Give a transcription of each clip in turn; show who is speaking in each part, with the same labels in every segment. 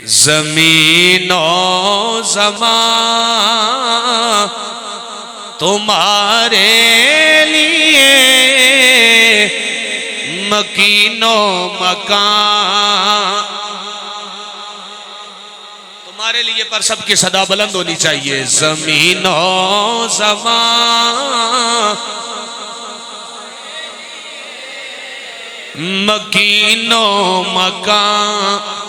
Speaker 1: زمین و زمان تمہارے لیے مکین و مکان تمہارے لیے پر سب کی صدا بلند ہونی چاہیے زمین و زمان مکین و مکان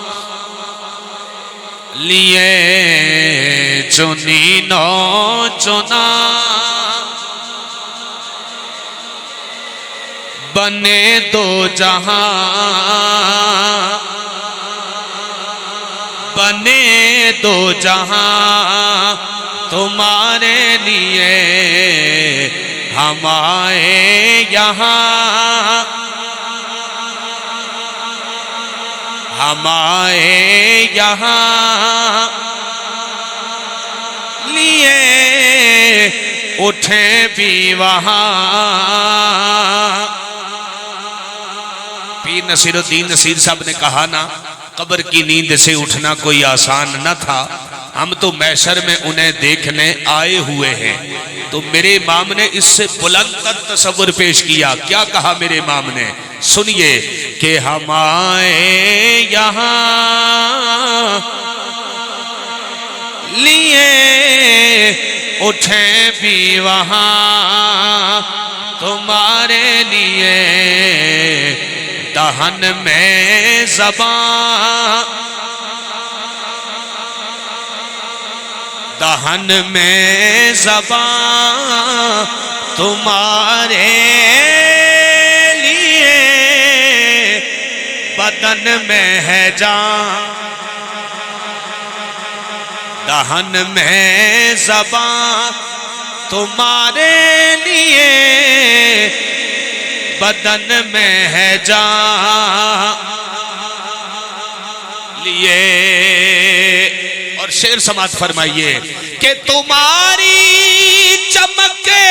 Speaker 1: لیے چنین و چنا بنے دو جہاں بنے دو جہاں تمہارے لیے ہم آئے یہاں ہم آئے یہاں لیے اٹھیں بھی وہاں پیر نصیر الدین نصیر صاحب نے کہا نا قبر کی نیند سے اٹھنا کوئی آسان نہ تھا ہم تو محشر میں انہیں دیکھنے آئے ہوئے ہیں تو میرے امام نے اس سے بلند تر تصور پیش کیا کیا کہا میرے امام نے سنیے کہ ہم آئے یہاں لیے اٹھیں بھی وہاں تمہارے لیے دہن میں زبان دہن میں زبان تمہارے لیے بدن میں ہے جان دہن میں زبان تمہارے لیے بدن میں ہے جان لیے اور شعر سماعت فرمائیے کہ تمہاری چمکے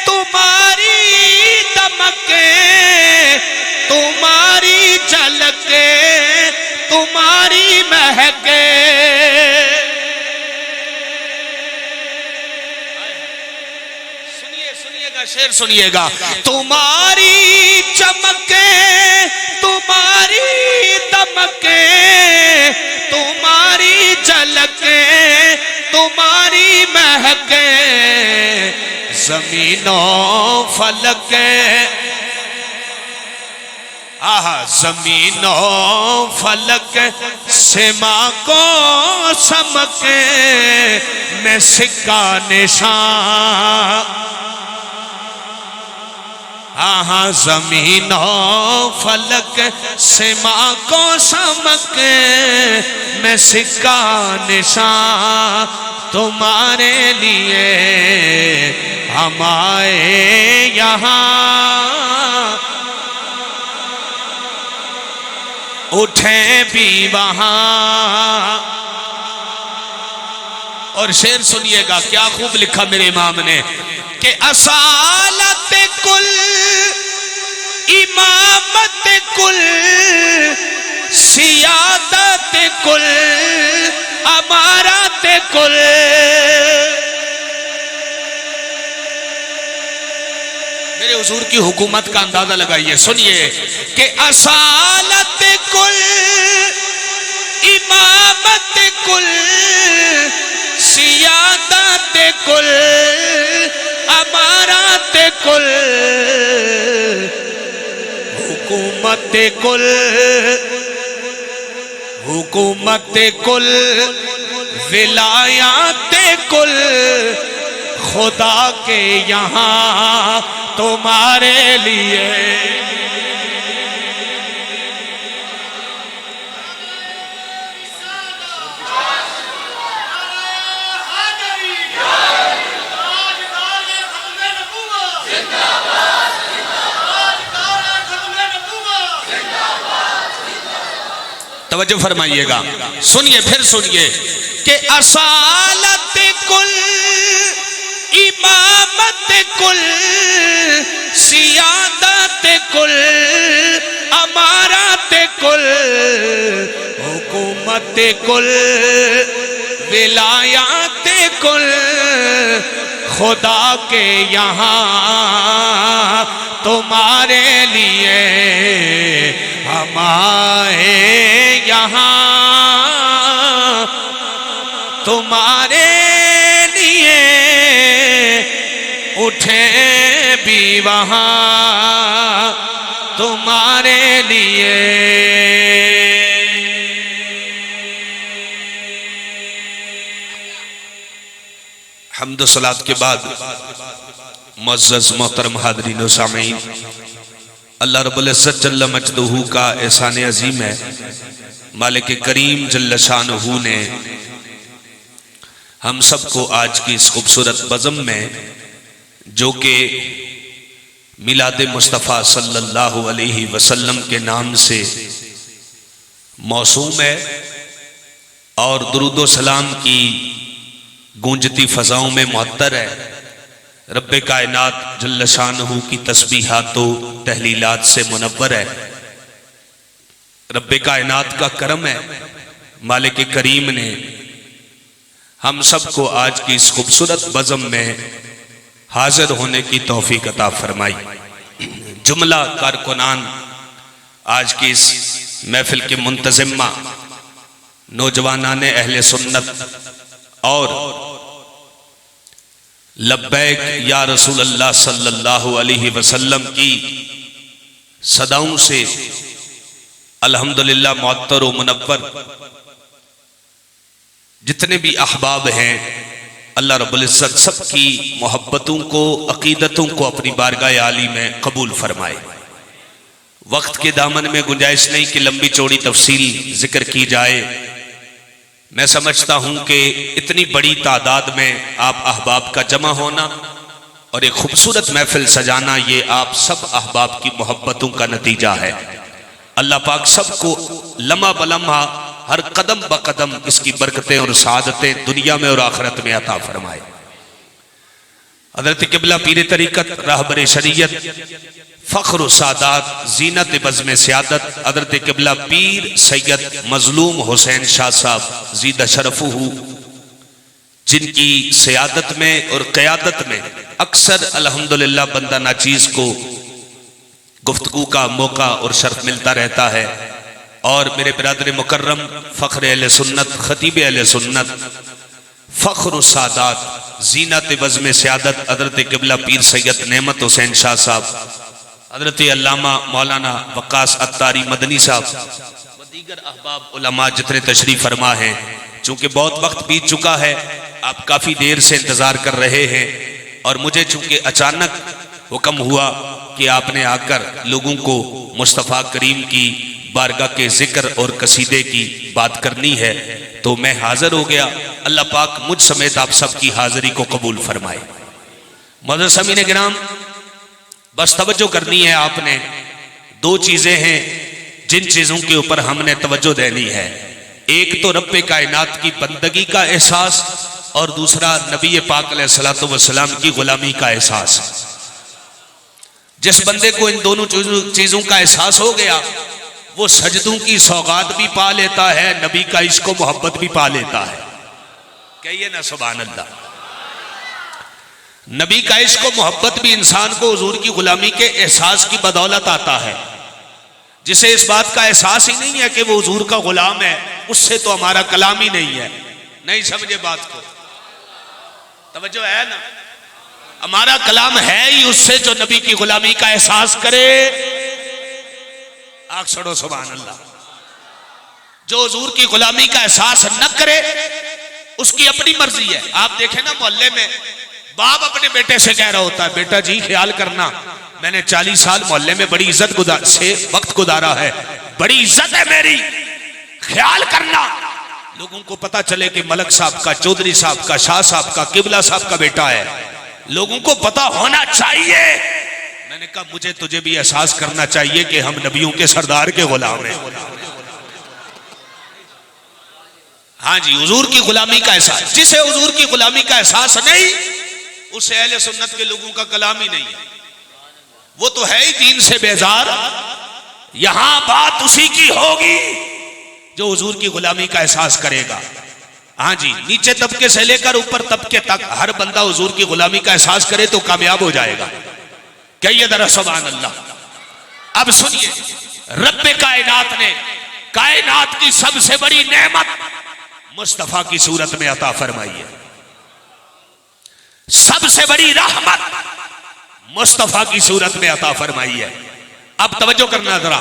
Speaker 1: تمہاری دمکے تمہاری جھلکے تمہاری مہکے شعر سنیے گا تمہاری چمکے تمہاری دمکے تمہاری جھلکے تمہاری مہکے زمین و فلک زمین و فلک سما کو سمکے میں سکہ نشان زمین و فلک سما کو سمک میں سکہ نشان تمہارے لیے ہم آئے یہاں اٹھیں بھی وہاں اور شعر سنیے گا کیا خوب لکھا میرے امام نے کہ اصالت کل امامت کل سیادت کل امارات کل میرے حضور کی حکومت کا اندازہ لگائیے سنیے کہ اصالت کل امامت کل سیادت کل امارات کل حکومت کل حکومت کل ولایات کل خدا کے یہاں تمہارے لیے توجہ فرمائیے گا سنیے پھر سنیے کہ اصالت کل امامت کل سیادت کل امارات کل حکومت کل ولایات کل خدا کے یہاں تمہارے لیے ہمارے یہاں تمہارے لیے اٹھے بھی وہاں تمہارے لیے حمد و صلات کے بعد معزز محترم حاضرین و سامعین، اللہ رب العزت جل مجدہ کا احسان عظیم ہے، مالک کریم جل شانہ نے ہم سب کو آج کی اس خوبصورت بزم میں جو کہ میلاد مصطفیٰ صلی اللہ علیہ وسلم کے نام سے موسوم ہے اور درود و سلام کی گونجتی فضاؤں میں معطر ہے، رب کائنات جل شانہ کی تسبیحات و تحلیلات سے منور ہے، رب کائنات کا کرم ہے، مالک کریم نے ہم سب کو آج کی اس خوبصورت بزم میں حاضر ہونے کی توفیق عطا فرمائی۔ جملہ کارکنان آج کی اس محفل کے منتظمہ نوجوانان اہل سنت اور لبیک یا رسول اللہ صلی اللہ علیہ وسلم کی صداؤں سے الحمدللہ معطر و منور جتنے بھی احباب ہیں، اللہ رب العزت سب کی محبتوں کو، عقیدتوں کو اپنی بارگاہ عالی میں قبول فرمائے۔ وقت کے دامن میں گنجائش نہیں کہ لمبی چوڑی تفصیل ذکر کی جائے، میں سمجھتا ہوں کہ اتنی بڑی تعداد میں آپ احباب کا جمع ہونا اور ایک خوبصورت محفل سجانا، یہ آپ سب احباب کی محبتوں کا نتیجہ ہے۔ اللہ پاک سب کو لمحہ بلمحہ ہر قدم بقدم اس کی برکتیں اور سعادتیں دنیا میں اور آخرت میں عطا فرمائے۔ حضرت قبلہ پیر طریقت، راہبر شریعت، فخر و سعادت، زینت بزم سیادت، حضرت قبلہ پیر سید مظلوم حسین شاہ صاحب زیدہ شرفہ، جن کی سیادت میں اور قیادت میں اکثر الحمدللہ بندہ ناچیز کو گفتگو کا موقع اور شرف ملتا رہتا ہے، اور میرے برادر مکرم فخر اہل سنت، خطیب اہل سنت، فخر و سعادت، زینت بزم سیادت حضرت قبلہ پیر سید نعمت حسین شاہ صاحب، حضرت علامہ مولانا وقاص عطاری مدنی صاحب و دیگر احباب علماء جتنے تشریف فرما ہیں، چونکہ بہت وقت بیت چکا ہے، آپ کافی دیر سے انتظار کر رہے ہیں، اور مجھے چونکہ اچانک حکم ہوا کہ آپ نے آ کر لوگوں کو مصطفیٰ کریم کی بارگاہ کے ذکر اور قصیدے کی بات کرنی ہے، تو میں حاضر ہو گیا۔ اللہ پاک مجھ سمیت آپ سب کی حاضری کو قبول فرمائے۔ معزز سامعین کرام، بس توجہ کرنی ہے آپ نے، دو چیزیں ہیں جن چیزوں کے اوپر ہم نے توجہ دینی ہے، ایک تو رب کائنات کی بندگی کا احساس، اور دوسرا نبی پاک علیہ السلام کی غلامی کا احساس۔ جس بندے کو ان دونوں چیزوں کا احساس ہو گیا، وہ سجدوں کی سوغات بھی پا لیتا ہے، نبی کا عشق و محبت بھی پا لیتا ہے۔ کہیے نا سبحان اللہ۔ نبی کا عشق و محبت بھی انسان کو حضور کی غلامی کے احساس کی بدولت آتا ہے۔ جسے اس بات کا احساس ہی نہیں ہے کہ وہ حضور کا غلام ہے، اس سے تو ہمارا کلام ہی نہیں ہے۔ نہیں سمجھے بات کو؟ توجہ ہے نا؟ ہمارا کلام ہے ہی اس سے جو نبی کی غلامی کا احساس کرے۔ آنکھ چھوڑو سبحان اللہ۔ جو حضور کی غلامی کا احساس نہ کرے اس کی اپنی مرضی ہے۔ آپ دیکھیں نا محلے میں باپ اپنے بیٹے سے کہہ رہا ہوتا ہے، بیٹا جی خیال کرنا، میں نے 40 سال محلے میں بڑی عزت سے وقت گزارا ہے، بڑی عزت ہے میری، خیال کرنا لوگوں کو پتا چلے کہ ملک صاحب کا، چودھری صاحب کا، شاہ صاحب کا، قبلہ صاحب کا بیٹا ہے، لوگوں کو پتا ہونا چاہیے۔ میں نے کہا مجھے تجھے بھی احساس کرنا چاہیے کہ ہم نبیوں کے سردار کے غلام ہیں۔ ہاں جی، حضور کی غلامی کا احساس، جسے حضور کی غلامی کا احساس نہیں، اسے اہل سنت کے لوگوں کا کلام ہی نہیں ہے۔ وہ تو ہے ہی دین سے بیزار، یہاں بات اسی کی ہوگی جو حضور کی غلامی کا احساس کرے گا. ہاں جی، نیچے طبقے سے لے کر اوپر طبقے تک ہر بندہ حضور کی غلامی کا احساس کرے تو کامیاب ہو جائے گا. کہیے ذرا سبحان اللہ. اب سنیے، رب کائنات نے کائنات کی سب سے بڑی نعمت مصطفیٰ کی صورت میں عطا فرمائی ہے. سب سے بڑی رحمت مصطفیٰ کی صورت میں عطا فرمائی ہے. اب توجہ کرنا ذرا،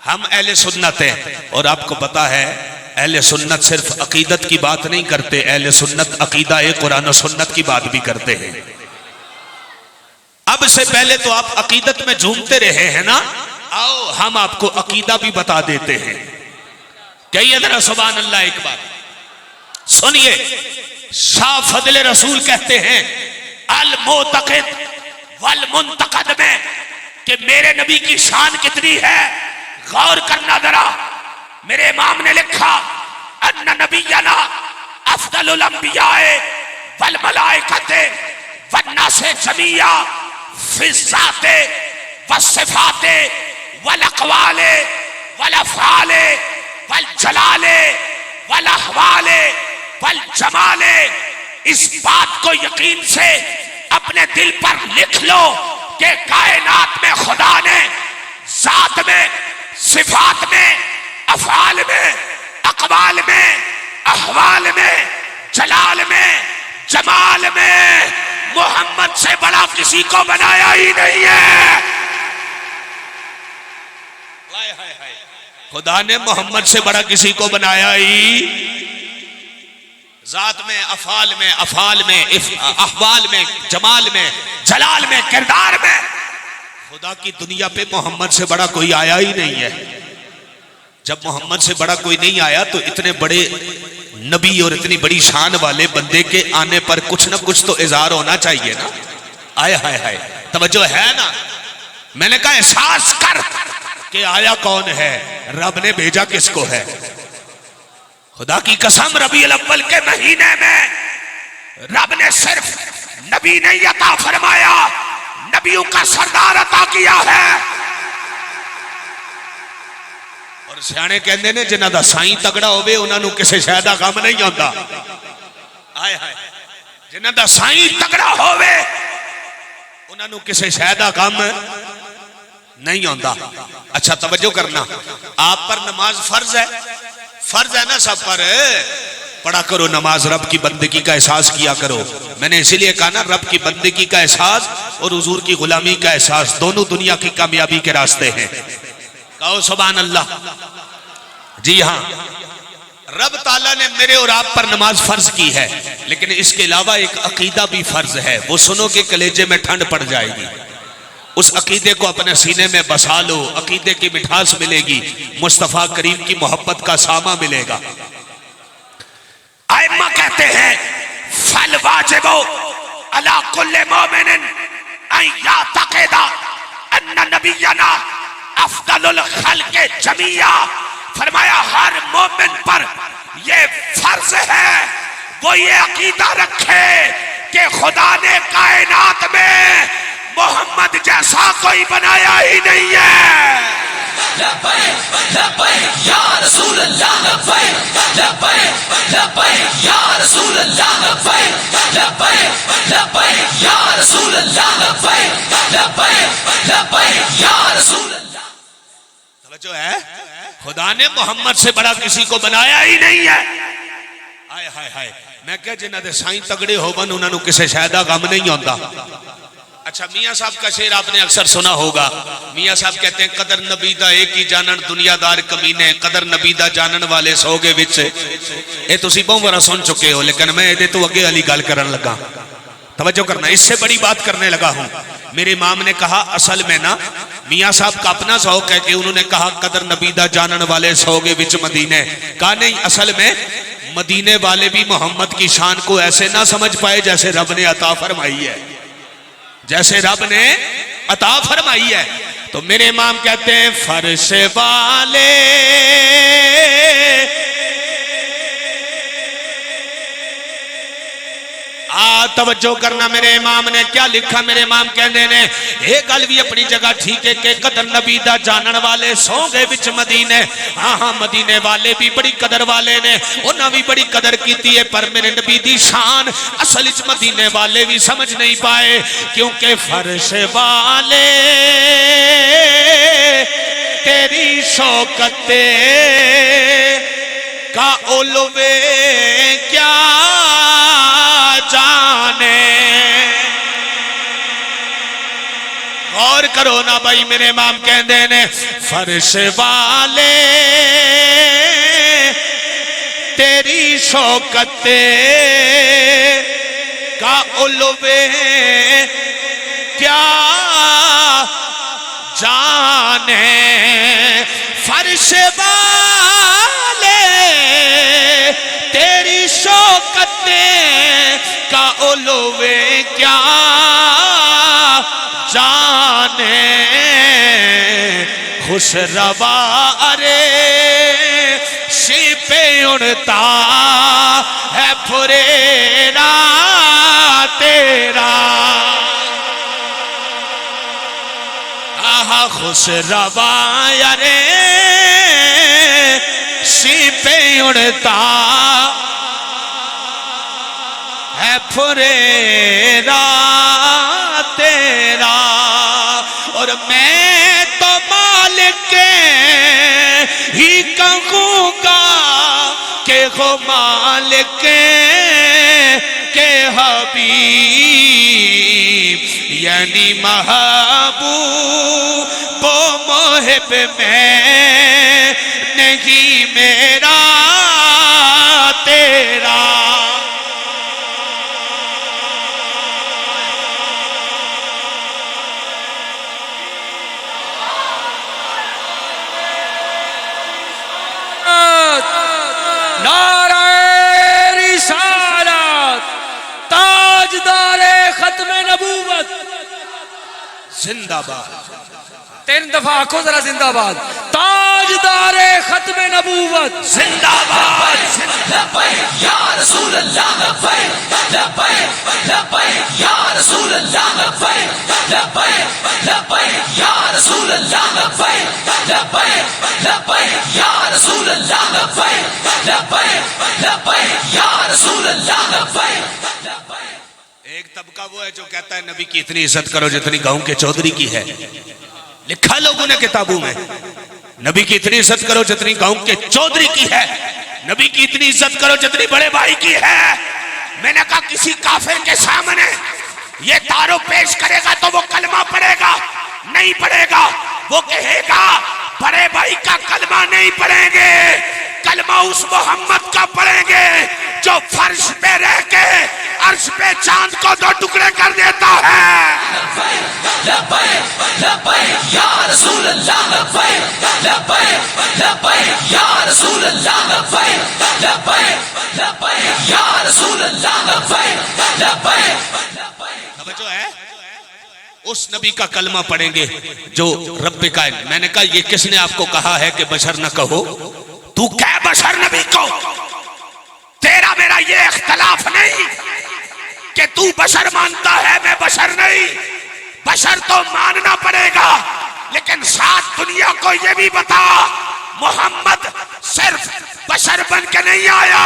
Speaker 1: ہم اہل سنت ہیں اور آپ کو پتا ہے اہل سنت صرف عقیدت کی بات نہیں کرتے، اہل سنت عقیدہ قرآن و سنت کی بات بھی کرتے ہیں. اب سے پہلے تو آپ عقیدت میں جھومتے رہے ہیں نا، آؤ ہم آپ کو عقیدہ بھی بتا دیتے ہیں. کہیے ذرا سبحان اللہ. ایک بات سنیے، شاہ فضل رسول کہتے ہیں المعتقد والمنتقد میں کہ میرے نبی کی شان کتنی ہے. غور کرنا ذرا. میرے امام نے لکھا ان نبینا افضل الانبیاء والملائکۃ والناس جمیعا فی الذات والصفات والاقوال والافعال والجلال والاحوال والجمال. اس بات کو یقین سے اپنے دل پر لکھ لو کہ کائنات میں خدا نے ذات میں، صفات میں، افعال میں، اقوال میں، احوال میں، جلال میں، جمال میں محمد سے بڑا کسی کو بنایا ہی نہیں ہے. خدا نے محمد سے بڑا کسی کو بنایا ہی، ذات میں، افعال میں، احوال میں، جمال میں، جلال میں، کردار میں. خدا کی دنیا پہ محمد سے بڑا کوئی آیا ہی نہیں ہے. جب محمد سے بڑا کوئی نہیں آیا تو اتنے بڑے نبی اور اتنی بڑی شان والے بندے کے آنے پر کچھ نہ کچھ تو اظہار ہونا چاہیے نا. آئے ہائے ہائے، توجہ ہے نا. میں نے کہا احساس کر کہ آیا کون ہے، رب نے بھیجا کس کو ہے. خدا کی قسم ربیع الاول کے مہینے میں رب نے صرف نبی نہیں عطا فرمایا، نبیوں کا سردار عطا کیا ہے. اور سیانے کہندے نے جنہاں دا سائیں تگڑا ہوے انہاں نوں کسے شے دا غم نہیں ہوندا. ہائے ہائے، جنہاں دا سائیں تگڑا ہوے انہاں نوں کسے شے دا غم نہیں ہوندا. اچھا توجہ کرنا، آپ پر نماز فرض ہے، فرض ہے نا سب پر. پڑھا کرو نماز، رب کی بندگی کا احساس کیا کرو. میں نے اسی لیے کہا نا رب کی بندگی کا احساس اور حضور کی غلامی کا احساس دونوں دنیا کی کامیابی کے راستے ہیں. کہو سبحان اللہ. جی ہاں، رب تعالیٰ نے میرے اور آپ پر نماز فرض کی ہے، لیکن اس کے علاوہ ایک عقیدہ بھی فرض ہے. وہ سنو کہ کلیجے میں ٹھنڈ پڑ جائے گی. اس عقیدے کو اپنے سینے میں بسا لو، عقیدے کی مٹھاس ملے گی، مصطفیٰ کریم کی محبت کا سامہ ملے گا. ائمہ کہتے ہیں فالواجب علی کل مومن ان یعتقد ان نبینا افضل الخلق جمیعا. فرمایا ہر مومن پر یہ فرض ہے وہ یہ عقیدہ رکھے کہ خدا نے کائنات میں محمد جیسا کوئی بنایا ہی نہیں ہے. لبیک لبیک یا رسول اللہ، لبیک لبیک لبیک یا رسول اللہ، لبیک لبیک لبیک یا رسول اللہ، لبیک لبیک لبیک یا رسول اللہ. توجہ ہے، خدا نے محمد سے بڑا کسی کو بنایا ہی نہیں ہے. ہائے ہائے ہائے، میں کہا جنہاں دے سائیں تگڑے ہوون انہاں نوں کسے شے دا غم نہیں ہوندا. اچھا میاں صاحب کا شعر آپ نے اکثر سنا ہوگا. میاں صاحب کہتے ہیں قدر نبی دا ایک ہی جانن دنیا دار کمینے، قدر نبی دا جانن والے سو گے وچ. اے تسی بہت بار سن چکے ہو، لیکن میں ادھے تو اگے والی گل کرن لگا. توجہ کرنا، اس سے بڑی بات کرنے لگا ہوں. میرے امام نے کہا اصل میں نا میاں صاحب کا اپنا ذوق ہے کہ انہوں نے کہا قدر نبی دا جانن والے سو گے وچ مدینے. کہا نہیں، اصل میں مدینے والے بھی محمد کی شان کو ایسے نہ سمجھ پائے جیسے رب نے عطا فرمائی ہے، جیسے رب نے عطا فرمائی ہے. تو میرے امام کہتے ہیں فرش والے توجہ کرنا میرے امام نے کیا لکھا میرے امام کہنے نے ایک گل بھی اپنی جگہ ٹھیک ہے کہ قدر نبی دا جانن والے سو گئے وچ مدینے ہاں مدینے والے بھی بڑی قدر والے نے انہاں بھی بڑی قدر کیتی ہے پر میرے نبی دی شان اصل وچ مدینے والے بھی سمجھ نہیں پائے کیونکہ فرش والے تیری شوکت کا علوے کیا جانے غور کرو نا بھائی میرے امام کہندے نے فرش والے تیری شوکت کا علوے کیا جانے فرش والے تیری شوکت کا علوے کیا جانے خوش روا ریشی پہ اڑتا ہے پھریرا تیرا آہا خوش روا ریشی پہ اڑتا ہے پھریرا تیرا اور میں تو مالک ہی کہوں گا کہ وہ مالک کے حبیب یعنی محبوب و محب میں نہیں میرا تیرا زندہ باد
Speaker 2: تین دفعہ آنکھوں ذرا زندہ باد تاجدار ختم نبوت
Speaker 1: زندہ باد
Speaker 3: لبیک یا رسول اللہ لبیک لبیک لبیک یا رسول اللہ لبیک لبیک لبیک یا رسول اللہ لبیک لبیک لبیک یا رسول اللہ لبیک لبیک لبیک یا رسول اللہ لبیک
Speaker 1: ایک طبقہ وہ ہے جو کہتا ہے نبی کی اتنی عزت کرو جتنی گاؤں کے چودھری کی ہے لکھا لوگوں نے کتابوں میں نبی کی اتنی عزت کرو جتنی گاؤں کے چودھری کی ہے نبی کی اتنی عزت کرو جتنی بڑے بھائی کی ہے میں نے کہا کسی کافر کے سامنے یہ تارو پیش کرے گا تو وہ کلمہ پڑھے گا نہیں پڑھے گا وہ کہے گا بڑے بھائی کا کلمہ نہیں پڑھیں گے کلمہ اس محمد کا پڑھیں گے جو فرش پہ رہ کے عرش پہ چاند کو دو ٹکڑے کر دیتا ہے
Speaker 3: لبیک لبیک یا رسول اللہ لبیک لبیک لبیک یا رسول اللہ لبیک لبیک لبیک یا رسول اللہ لبیک لبیک
Speaker 1: توجہ ہے اس نبی کا کلمہ پڑھیں گے جو رب کائنات میں نے کہا یہ کس نے آپ کو کہا ہے کہ بشر نہ کہو تو کہہ بشر نبی کو تیرا میرا یہ اختلاف نہیں کہ تو بشر مانتا ہے میں بشر نہیں بشر تو ماننا پڑے گا لیکن ساتھ دنیا کو یہ بھی بتا محمد صرف بشر بن کے نہیں آیا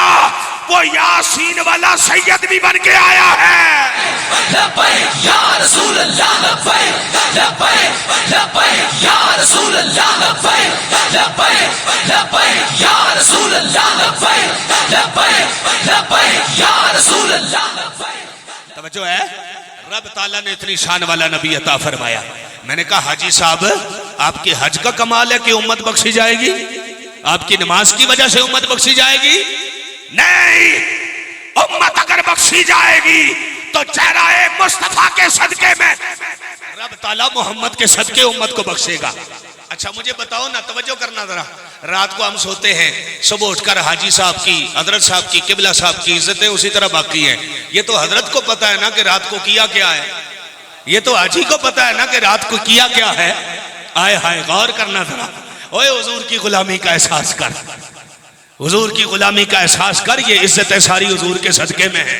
Speaker 1: وہ یاسین والا سید بھی بن کے آیا ہے
Speaker 3: لبیک یا رسول اللہ لبیک لبیک لبیک یا رسول اللہ لبیک لبیک لبیک یا رسول اللہ لبیک لبیک لبیک یا رسول اللہ لبیک
Speaker 1: توجہ ہے رب تعالیٰ نے اتنی شان والا نبی عطا فرمایا میں نے کہا حاجی صاحب آپ کی حج کا کمال ہے کہ امت بخشی جائے گی آپ کی نماز کی وجہ سے امت بخشی جائے گی نہیں امت اگر بخشی جائے گی تو چہرہ مصطفیٰ کے صدقے میں رب تعالیٰ محمد کے صدقے امت کو بخشے گا اچھا مجھے بتاؤ نا توجہ کرنا ذرا رات کو ہم سوتے ہیں صبح اٹھ کر حاجی صاحب کی حضرت صاحب کی قبلہ صاحب کی عزتیں اسی طرح باقی ہیں یہ تو حضرت کو پتا ہے نا کہ رات کو کیا کیا ہے یہ تو حاجی کو پتا ہے نا کہ رات کو کیا کیا ہے آئے ہائے غور کرنا ذرا اوے حضور کی غلامی کا احساس کر حضور کی غلامی کا احساس کر یہ عزت ساری حضور کے صدقے میں ہے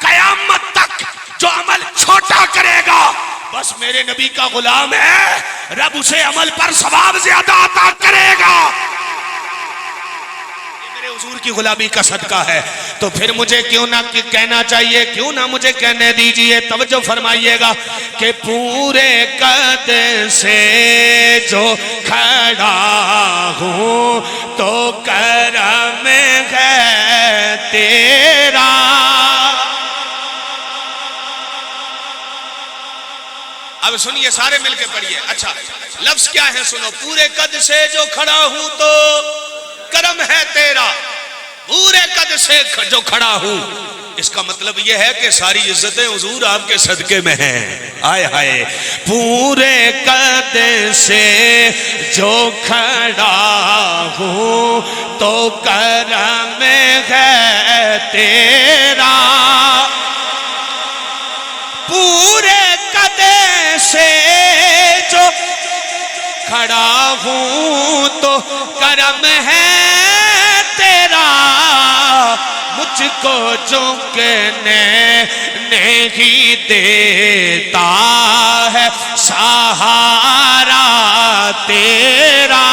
Speaker 1: قیامت تک جو عمل چھوٹا کرے گا بس میرے نبی کا غلام ہے، رب اسے عمل پر ثواب زیادہ عطا کرے گا، یہ میرے حضور کی غلامی کا صدقہ ہے۔ تو پھر مجھے کیوں نہ کہنا چاہیے، کیوں نہ مجھے کہنے دیجئے، توجہ فرمائیے گا کہ پورے قد سے جو کھڑا ہوں تو کرم ہے تیرا۔ اب سنیے، سارے مل کے پڑھیے۔ اچھا لفظ کیا ہے سنو، پورے قد سے جو کھڑا ہوں تو کرم ہے تیرا، پورے قد سے جو کھڑا ہوں، اس کا مطلب یہ ہے کہ ساری عزتیں حضور آپ کے صدقے میں ہیں۔ آئے ہائے، پورے قد سے جو کھڑا ہوں تو کرم ہے تیرا، پورے قد سے جو کھڑا ہوں تو کرم ہے تیرا، مجھ کو جھکنے نہیں دیتا ہے سہارا تیرا،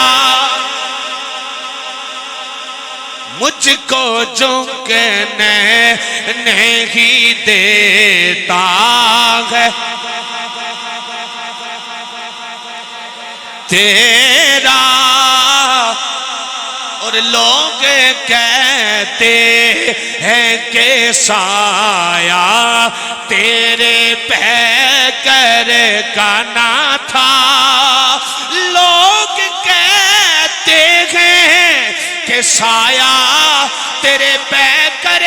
Speaker 1: مجھ کو جھکنے نہیں دیتا ہے تیرا، اور لوگ کہتے ہیں کہ سایہ تیرے پیکر کا نہ تھا، لوگ کہتے ہیں کہ سایہ تیرے پیکر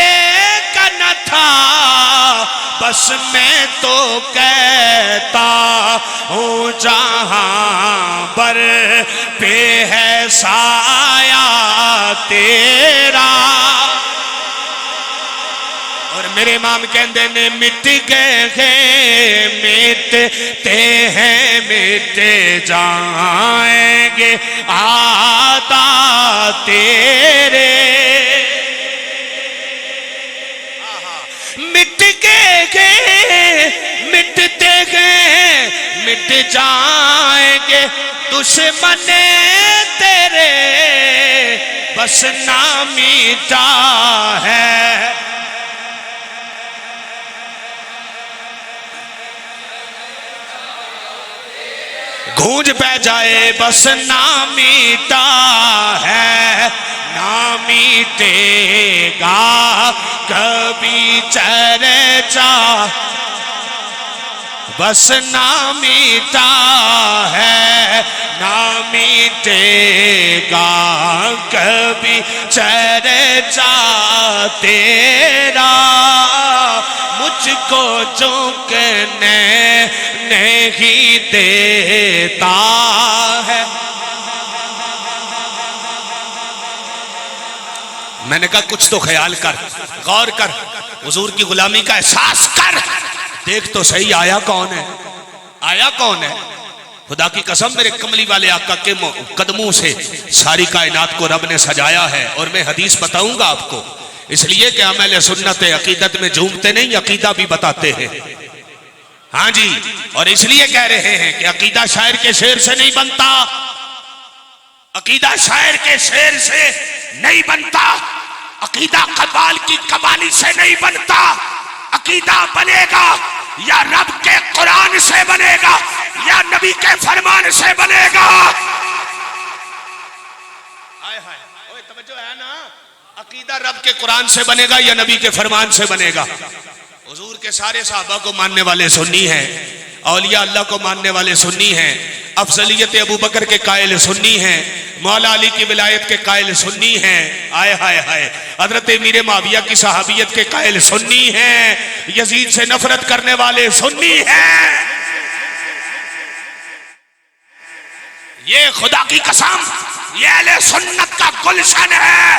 Speaker 1: کا نہ تھا، بس میں تو کہتا ہوں جہاں بر پہ ہے سایہ تیرا، اور میرے امام کہندے نے مٹ گئے ہیں مٹتے ہیں مٹ جائیں گے آتا تیرے، مٹ گئے مٹتے گئے مٹ جائیں گے دشمن تیرے، بس نام میٹا ہے، گونج پہ جائے بس نام میٹا ہے، نہ میٹے گا کبھی چرچا، بس نہ میٹا ہے، نہ میٹے گا کبھی چرچا تیرا، مجھ کو جھکنے نہیں دیتا ہے۔ میں نے کہا کچھ تو خیال کر، غور کر، حضور کی غلامی کا احساس کر، دیکھ تو صحیح آیا کون ہے، آیا کون ہے؟ خدا کی قسم میرے کملی والے آقا کے قدموں سے ساری کائنات کو رب نے سجایا ہے، اور میں حدیث بتاؤں گا آپ کو، اس لیے کہ ہم اہل سنت عقیدت میں جھومتے نہیں، عقیدہ بھی بتاتے ہیں۔ ہاں جی، اور اس لیے کہہ رہے ہیں کہ عقیدہ شاعر کے شعر سے نہیں بنتا، عقیدہ شاعر کے شعر سے نہیں بنتا، عقیدہ قبال کی قبالی سے نہیں بنتا، عقیدہ بنے گا یا رب کے قرآن سے بنے گا یا نبی کے فرمان سے بنے گا۔ توجہ ہے نا، عقیدہ رب کے قرآن سے بنے گا یا نبی کے فرمان سے بنے گا۔ حضور کے سارے صحابہ کو ماننے والے سنی ہیں، اولیاء اللہ کو ماننے والے سنی ہیں، افضلیت ابو بکر کے قائل سنی ہیں، مولا علی کی ولایت کے قائل سنی ہیں، آئے ہائے ہائے، حضرت امیر معاویہ کی صحابیت کے قائل سنی ہیں، یزید سے نفرت کرنے والے سنی ہیں۔ یہ خدا کی قسم یہ اہل سنت کا گلشن ہے،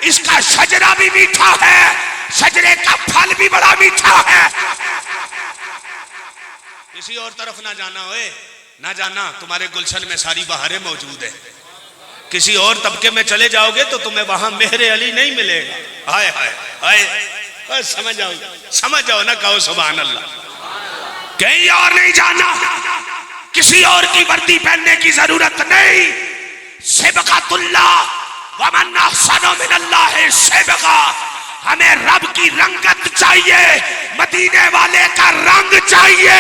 Speaker 1: اس کا شجرہ بھی میٹھا ہے، شجرے کا پھل بھی بڑا میٹھا ہے۔ کسی اور طرف نہ جانا ہوئے، نہ جانا، تمہارے گلشن میں ساری بہاریں موجود ہیں، کسی اور طبقے میں چلے جاؤ گے تو تمہیں وہاں مہر علی نہیں ملے گا۔ ہائے ہائے ہائے، سمجھ جاؤ نا، کہو سبحان اللہ۔ کہیں اور نہیں جانا، کسی اور کی وردی پہننے کی ضرورت نہیں۔ صبغۃ اللہ ومن احسن من اللہ صبغہ، ہمیں رب کی رنگت چاہیے، مدینے والے کا رنگ چاہیے،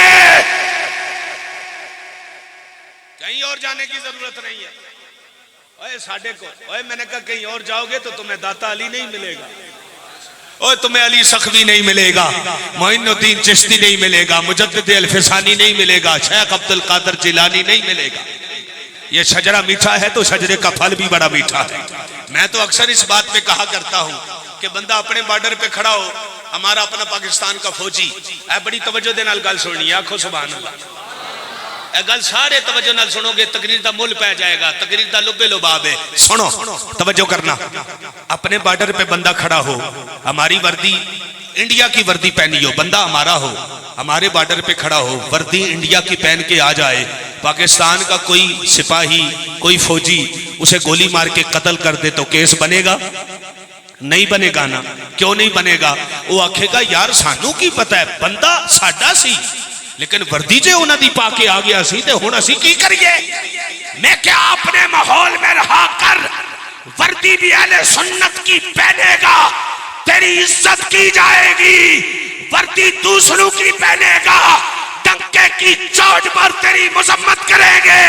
Speaker 1: کہیں اور جانے کی ضرورت نہیں ہے۔ اوے ساڈے کو، اوے میں نے کہا کہیں اور جاؤ گے تو تمہیں داتا علی نہیں ملے گا، اوے تمہیں علی سخوی نہیں ملے گا، معین الدین چشتی نہیں ملے گا، مجدد الفسانی نہیں ملے گا، شیخ عبد القادر جیلانی نہیں ملے گا۔ یہ شجرہ میٹھا ہے تو شجرے کا پھل بھی بڑا میٹھا ہے۔ میں تو اکثر اس بات پہ کہا کرتا ہوں کہ بندہ اپنے بارڈر پہ کھڑا ہو، ہمارا اپنا پاکستان کا فوجی، اے بڑی توجہ دے نال گل سننی ہے، آکھو سبحان اللہ۔ اے گل سارے توجہ نال سنو گے، تقریر دا مول پہ جائے گا، تقریر دا لبے لباب ہے۔ سنو توجہ کرنا، اپنے بارڈر پہ بندہ کھڑا ہو، ہماری وردی انڈیا کی وردی پہنی ہو، بندہ ہمارا ہو، ہمارے بارڈر پہ کھڑا ہو، وردی انڈیا کی پہن کے آ جائے، پاکستان کا کوئی سپاہی، کوئی فوجی اسے گولی مار کے قتل کر دے تو کیس بنے گا؟ نہیں بنے گا نا۔ کیوں نہیں بنے گا؟ وہ آکھے گا یار سانو کی پتہ ہے، بندہ ساڈا سی لیکن وردی جے انہاں دی پا کے آ گیا سی تے ہن اسی کی کریے؟ میں کیا اپنے ماحول میں رہا کر وردی بھی اہل سنت کی پہنے گا، تیری عزت کی جائے گی، وردی دوسروں کی پہنے گا، ڈنکے کی چوٹ پر تیری مذمت کریں گے۔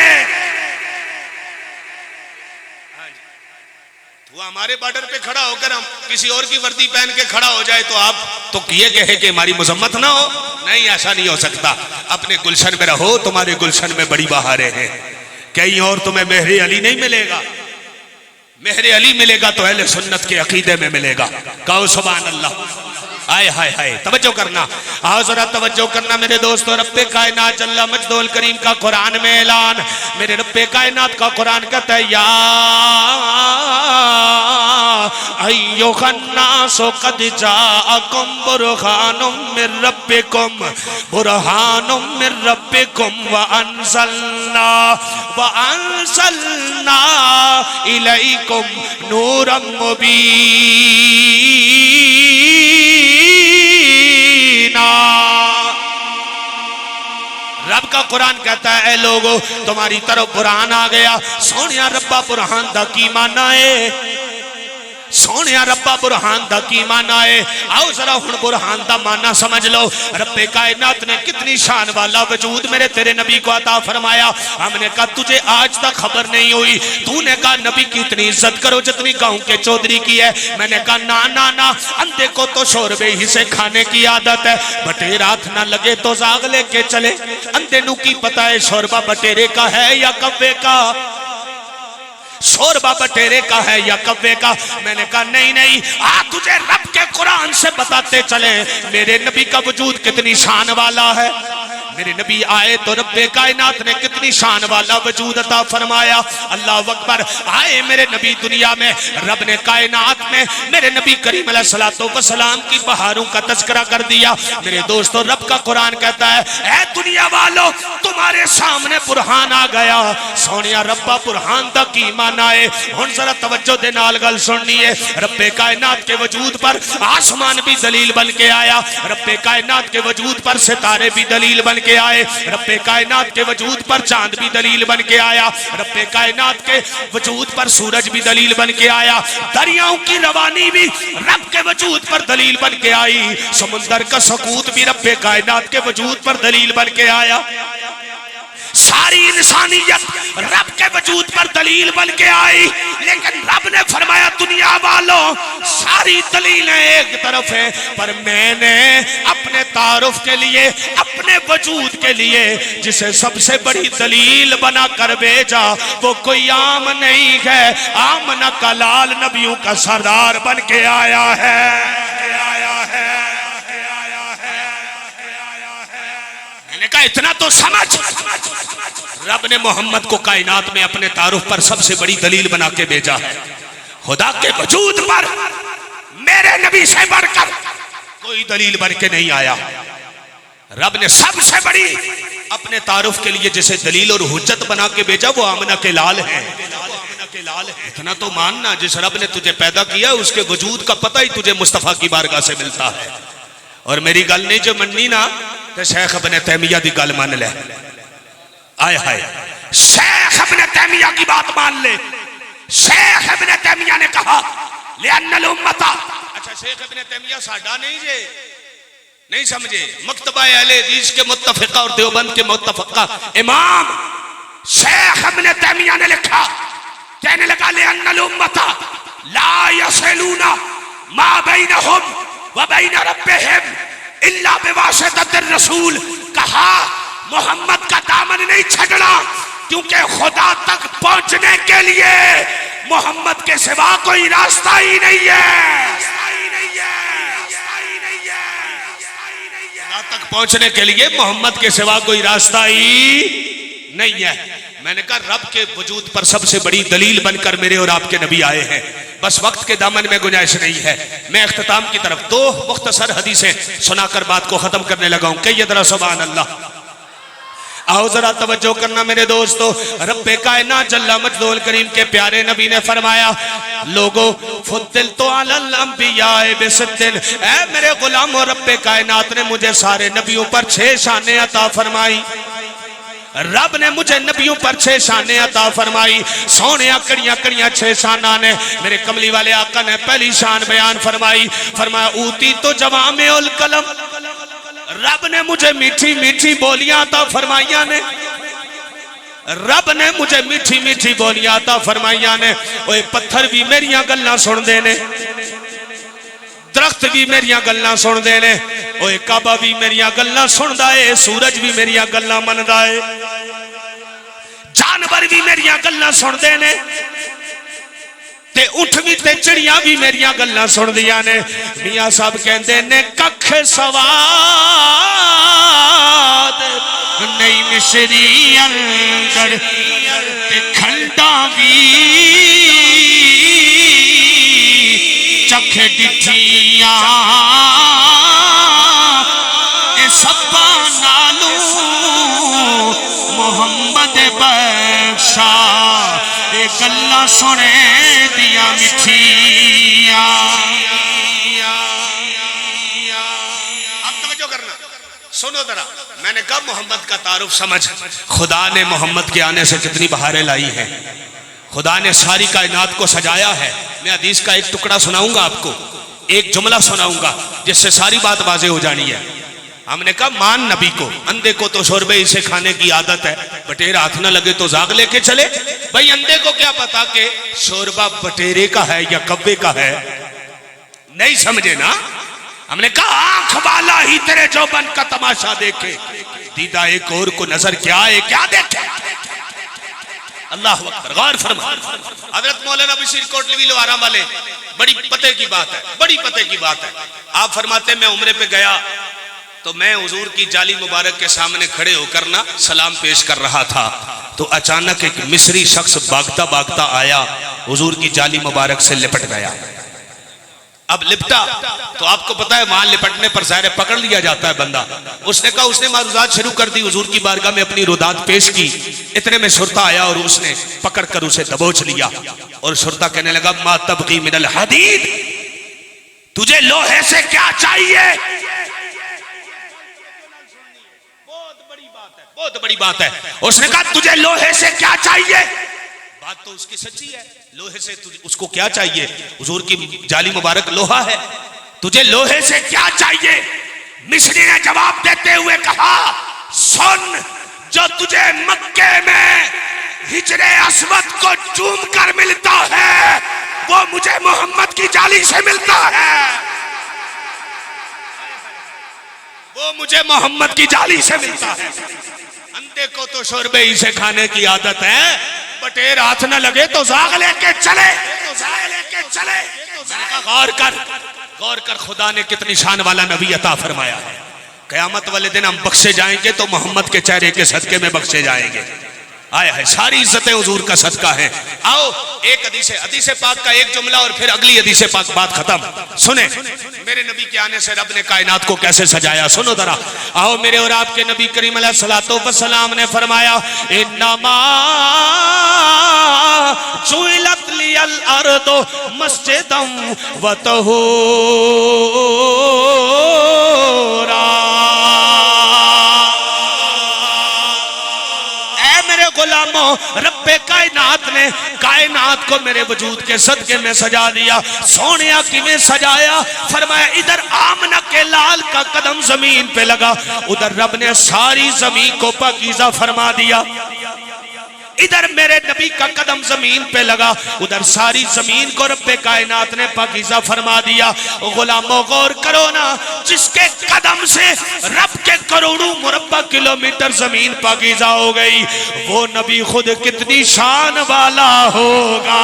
Speaker 1: وہ ہمارے بارڈر پہ کھڑا ہو کر ہم کسی اور کی وردی پہن کے کھڑا ہو جائے تو آپ تو یہ کہے کہ ہماری مذمت نہ ہو؟ نہیں، ایسا نہیں ہو سکتا۔ اپنے گلشن میں رہو، تمہارے گلشن میں بڑی بہاریں ہیں، کہیں اور تمہیں مہر علی نہیں ملے گا۔ مہر علی ملے گا تو اہل سنت کے عقیدے میں ملے گا، کہو سبحان اللہ۔ آئے ہائے ہائے، توجہ کرنا، آؤ ذرا توجہ کرنا میرے دوستو۔ رب کائنات جل مجدہ الکریم کا قرآن میں اعلان، میرے رب کائنات کا قرآن کہتا ہے یا ایھا الناس قد جاءکم برہان من ربکم، برہان من ربکم وانزلنا الیکم نورا مبین۔ رب کا قرآن کہتا ہے اے لوگو تمہاری طرف برہان آ گیا۔ سونیا ربا برہان دا کی معنی ہے؟ سونیا ربا برہان دا کی معنی ہے؟ آؤ ذرا ہن برہان دا معنی سمجھ لو۔ رب کائنات نے کتنی شان والا وجود میرے تیرے نبی کو عطا فرمایا۔ ہم نے کہا تجھے آج تک خبر نہیں ہوئی، تو نے کہا نبی کی اتنی عزت کرو جتنی گاؤں کے چودھری کی ہے۔ میں نے کہا نا نا نا، اندھے کو تو شوربے ہی سے کھانے کی عادت ہے، بٹیر ہاتھ نہ لگے تو زاغ لے کے چلے۔ اندھے نو کی پتہ ہے شوربہ بٹیرے کا ہے یا کوے کا؟ شوربہ بٹیرے کا ہے یا کوے کا؟ میں نے کہا نہیں نہیں، تجھے رب کے قرآن سے بتاتے چلیں میرے نبی کا وجود کتنی شان والا ہے۔ میرے نبی آئے تو رب کائنات نے کتنی شان والا وجود عطا فرمایا۔ اللہ اکبر، آئے میرے نبی دنیا میں، رب نے کائنات میں میرے نبی کریم علیہ السلام کی بہاروں کا تذکرہ کر دیا۔ میرے دوستو رب کا قرآن کہتا ہے اے دنیا والو تمہارے سامنے برہان آ گیا۔ سونیا ربا برہان دا کی معنی ہے؟ ہن ذرا توجہ دے نال گل سننی ہے۔ رب کائنات کے وجود پر آسمان بھی دلیل بن کے آیا، رب کائنات کے وجود پر ستارے بھی دلیل بن کے آئے، رب کائنات کے وجود پر چاند بھی دلیل بن کے آیا، رب کائنات کے وجود پر سورج بھی دلیل بن کے آیا، دریاؤں کی روانی بھی رب کے وجود پر دلیل بن کے آئی، سمندر کا سکوت بھی رب کائنات کے وجود پر دلیل بن کے آیا۔ ساری انسانیت رب کے وجود پر دلیل بن کے آئی، لیکن رب نے فرمایا دنیا والوں ساری دلیلیں ایک طرف ہیں، پر میں نے اپنے تعارف کے لیے، اپنے وجود کے لیے جسے سب سے بڑی دلیل بنا کر بھیجا وہ کوئی عام نہیں ہے، آمنہ کا لال نبیوں کا سردار بن کے آیا ہے۔ میں نے کہا اتنا تو سمجھ، رب نے محمد کو کائنات میں اپنے تعارف پر سب سے بڑی دلیل بنا کے بھیجا ہے۔ خدا کے وجود پر میرے نبی سے بڑھ کر کوئی دلیل بن کے نہیں آیا۔ رب نے سب سے بڑی اپنے تعارف کے لیے جسے دلیل اور حجت بنا کے بھیجا وہ آمنہ کے لال ہیں۔ کے لال ہیں. اتنا تو ماننا جس رب نے تجھے پیدا کیا اس کے وجود کا پتہ ہی تجھے مصطفیٰ کی بارگاہ سے ملتا ہے. اور میری گل نہیں جو مننی نا تو شیخ ابن تیمیہ دی گل مان لے. آئے ہائے شیخ ابن تیمیہ کی بات مان لے. شیخ ابن تیمیہ نے کہا لِأَنَّ الْأُمَّةَ. اچھا شیخ ابن تیمیہ ساڈا نہیں جے نہیں سمجھے. مکتبہ اہل حدیث کے متفقہ اور دیوبند کے متفقہ امام شیخ ابن تیمیہ نے لکھا کہنے لگا لِأَنَّ الْأُمَّةَ لَا يَصِلُونَ مَا بَيْنَهُمْ وَبَيْنَ رَبِّهِمْ إِلَّا بِوَاسِطَةِ الرَّسُولِ. کہا محمد کا دامن نہیں چھڑنا کیونکہ خدا تک پہنچنے کے لیے محمد کے سوا کوئی راستہ ہی نہیں ہے. خدا تک پہنچنے کے لیے محمد کے سوا کوئی راستہ ہی نہیں ہے. میں نے کہا رب کے وجود پر سب سے بڑی دلیل بن کر میرے اور آپ کے نبی آئے ہیں. بس وقت کے دامن میں گنجائش نہیں ہے. میں اختتام کی طرف دو مختصر حدیثیں سنا کر بات کو ختم کرنے لگا ہوں. کہیے ذرا سبحان اللہ. آؤ ذرا توجہ کرنا میرے دوستو. رب کائنات جل مجدہ کریم کے پیارے نبی نے فرمایا لوگو فضلت علی الانبیاء بست. اے میرے غلامو رب کائنات نے مجھے سارے نبیوں پر 6 شانیں عطا فرمائی. رب نے مجھے نبیوں پر 6 شانیں عطا فرمائی. سونیا کڑیاں کڑیاں 6 شانہ نے. میرے کملی والے آقا نے پہلی شان بیان فرمائی. فرمایا اوتی تو جوامع الکلم. رب نے مجھے میٹھی میٹھی بولیاں عطا فرمائیاں نے. رب نے مجھے میٹھی میٹھی بولیاں عطا فرمائیاں نے. اوے پتھر بھی میریاں گلاں سن دے نے. درخت بھی میریاں گلاں سن دے نے. اوے کعبہ بھی میریاں گلاں سندا ہے. سورج بھی میریاں گلاں مندا ہے. جانور بھی میریاں گلاں سن دے نے. تے اٹھ بھی تے چڑیاں بھی میریاں گلاں سن دیاں نے. میاں صاحب کہندے نے ککھ سواد نہیں مصری اندر تے کھنڈا بھی چکھ ڈٹھیاں اے سبا نالو محمد بخشا اے گلاں سنے دیا مٹھیاں. اب توجہ کرنا سنو ذرا. میں نے کہا محمد کا تعارف سمجھ. خدا نے محمد کے آنے سے کتنی بہاریں لائی ہیں. خدا نے ساری کائنات کو سجایا ہے. میں حدیث کا ایک ٹکڑا سناؤں گا آپ کو. ایک جملہ سناؤں گا جس سے ساری بات واضح ہو جانی ہے. ہم نے کہا مان نبی کو. اندھے کو تو شوربے اسے کھانے کی عادت ہے. بٹیر ہاتھ نہ لگے تو زاغ لے کے چلے. بھائی اندھے کو کیا پتا کہ شوربہ بٹیرے کا ہے یا کبے کا ہے. نہیں سمجھے نا. ہم نے کہا آنکھ والا ہی تیرے جوبن کا تماشا دیکھے. دیدہ ایک اور کو نظر کیا ہے کیا دیکھے. اللہ اکبر. غور فرما. حضرت مولانا بشیر کوٹلوی لوارا والے بڑی پتے کی بات ہے. بڑی پتے کی بات ہے. آپ فرماتے میں عمرے پہ گیا تو میں حضور کی جالی مبارک کے سامنے کھڑے ہو کر نا سلام پیش کر رہا تھا تو اچانک ایک مصری شخص بھاگتا بھاگتا آیا حضور کی جالی مبارک سے لپٹ گیا. اب لپٹا تو آپ کو پتا ہے وہاں لپٹنے پر ظاہر پکڑ لیا جاتا ہے بندہ. اس نے کہا اس نے معروضات شروع کر دی. حضور کی بارگاہ میں اپنی رودات پیش کی. اتنے میں شرطہ آیا اور اس نے پکڑ کر اسے دبوچ لیا اور شرطہ کہنے لگا ما تبغی من الحدید. تجھے لوہے سے کیا چاہیے. بہت بڑی بات ہے. اس نے کہا تجھے لوہے سے کیا چاہیے. بات تو اس کی سچی ہے. لوہے سے اس کو کیا چاہیے. حضور کی جالی مبارک لوہا ہے. تجھے لوہے سے کیا چاہیے. مصری نے جواب دیتے ہوئے کہا سن جو تجھے مکے میں حجر اسود کو چوم کر ملتا ہے وہ مجھے محمد کی جالی سے ملتا ہے. وہ مجھے محمد کی جالی سے ملتا ہے. اندھے کو تو شوربے ہی سے کھانے کی عادت ہے. بٹیر ہاتھ نہ لگے تو زاغ لے کے چلے. غور کر خدا نے کتنی شان والا نبی عطا فرمایا ہے. قیامت والے دن ہم بخشے جائیں گے تو محمد کے چہرے کے صدقے میں بخشے جائیں گے. آیا ہے ساری عزتیں حضور کا صدقہ ہے. آؤ ایک حدیث پاک کا ایک جملہ اور پھر اگلی حدیث پاک بات ختم. سنیں میرے نبی کے آنے سے رب نے کائنات کو کیسے سجایا. سنو ذرا. آؤ میرے اور آپ کے نبی کریم علیہ الصلوۃ والسلام نے فرمایا انما جعلت لی الارض مسجدا وطہورا. غلاموں رب کائنات نے کائنات کو میرے وجود کے صدقے میں سجا دیا. سونیا کیویں سجایا؟ فرمایا ادھر آمنہ کے لال کا قدم زمین پہ لگا, ادھر رب نے ساری زمین کو پاکیزہ فرما دیا. ادھر میرے نبی کا قدم زمین پہ لگا, ادھر ساری زمین کو رب کائنات نے پاکیزہ فرما دیا. غلاموں غور کرو نا, جس کے قدم سے رب کے کروڑوں مربع کلومیٹر زمین پاکیزہ ہو گئی, وہ نبی خود کتنی شان والا ہوگا.